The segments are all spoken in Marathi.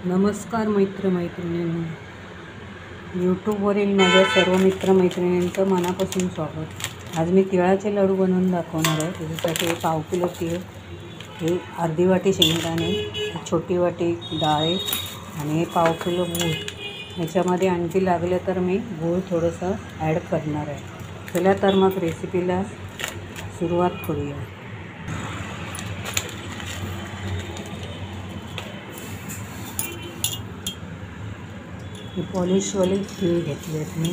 नमस्कार मित्रमैत्रिणींनो, यूट्यूबवरील माझ्या सर्व मित्रमैत्रिणींचं मनापासून स्वागत। आज मी तिळाचे लाडू बनवून दाखवणार आहे। त्याच्यासाठी 1/2 किलो तीळ, हे अर्धी वाटी शेंगदाणे, छोटी वाटी डाळ आणि 1/2 किलो गूळ। याच्यामध्ये आणखी लागले तर मी गूळ थोडंसं ॲड करणार आहे। चला तर मग रेसिपीला सुरुवात करूया। पॉलिशवाले तीळ घेतलेत मी,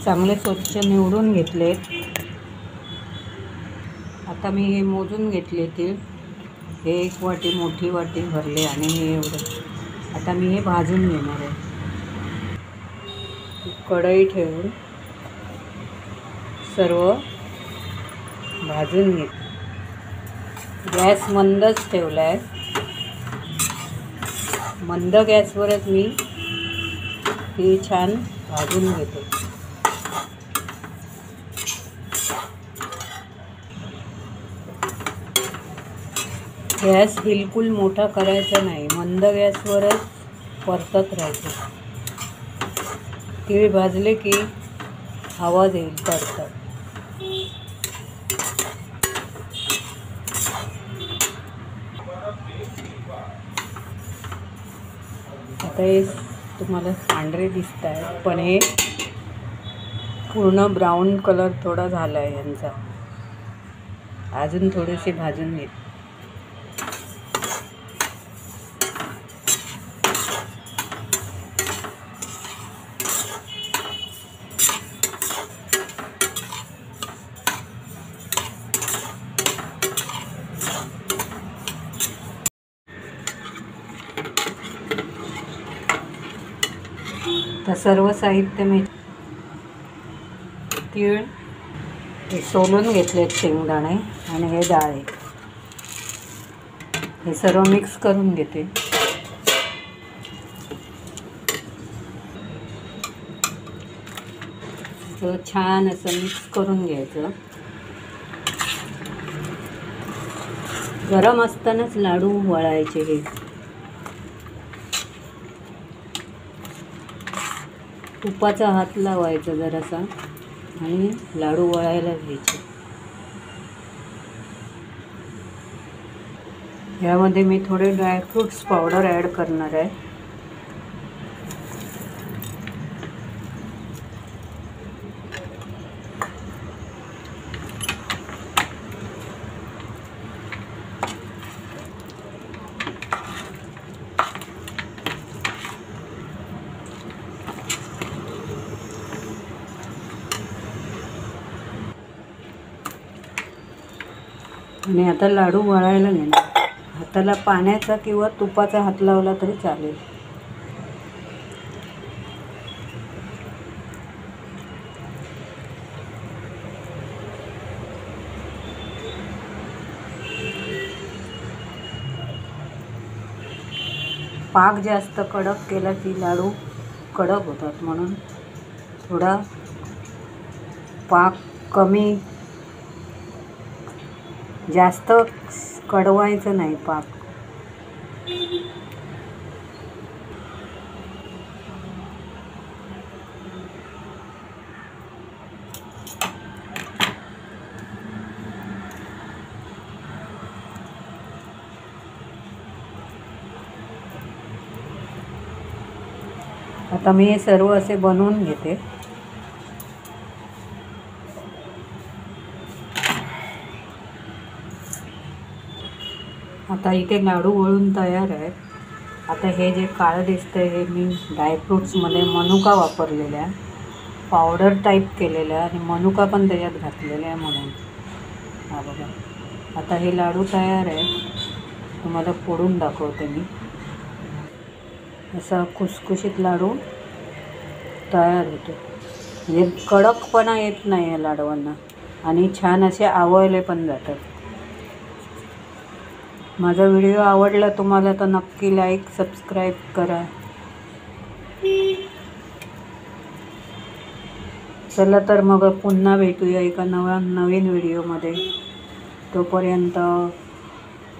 चांगले स्वच्छ निवडून घेतलेत। आता मी हे मोजून घेतले तीळ, हे 1 वाटी मोठी वाटी भरले आणि हे एवढं। आता मी हे भाजून घेणार आहे। कढई ठेवून सर्व भाजून घे। गॅस मंदच ठेवला आहे। मंद गॅसवरच मी ही छान भाजून घेते। गॅस बिलकुल मोठा करायचा नाही, मंद गॅसवरच परतत राहायचं। तीळ भाजले की आवाज येईल तडतड। आता हे तुम्हाला पांढरे दिसत आहे, पण हे पूर्ण ब्राऊन कलर थोडा झाला आहे यांचा। अजून थोडेसे भाजून घे। तर सर्व साहित्य मी तीळ हे सोलून घेतलेत, शेंगदाणे आणि हे डाळ, हे सर्व मिक्स करून घेते। तर छान असं मिक्स करून घ्यायचं। गरम असतानाच लाडू वळायचे। हे तुपाचा हात लावायचा जरासा आणि लाडू वळायला घ्यायचे। यामध्ये मी थोडे ड्रायफ्रूट्स पावडर ॲड करणार आहे। आणि आता लाडू वळायला घेणार। हाताला पाण्याचा किंवा तुपाचा हात लावला तरी चालेल। पाक जास्त कडक केला की लाडू कडक होतात, म्हणून थोडा पाक कमी, जास्त कडवायचं नाही पाक। आता मी हे सर्व असे बनवून घेते। आता इथे लाडू वळून तयार आहे। आता हे जे काळं दिसतंय हे मी ड्रायफ्रूट्समध्ये मनुका वापरलेला आहे, पावडर टाईप केलेला आहे आणि मनुका पण त्याच्यात घातलेला आहे म्हणून। हा बघा, आता हे लाडू तयार आहे। तुम्हाला फोडून दाखवते मी। असा खुसखुशीत लाडू तयार होतो, म्हणजे कडकपणा येत नाही या लाडवांना आणि छान असे आवळले पण जातात। माझा व्हिडिओ आवडला तुम्हाला तर नक्की लाईक सबस्क्राईब करा। चला तर मग पुन्हा भेटूया एका नवीन व्हिडिओमध्ये। तोपर्यंत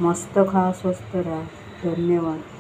मस्त खा, स्वस्त राहा। धन्यवाद।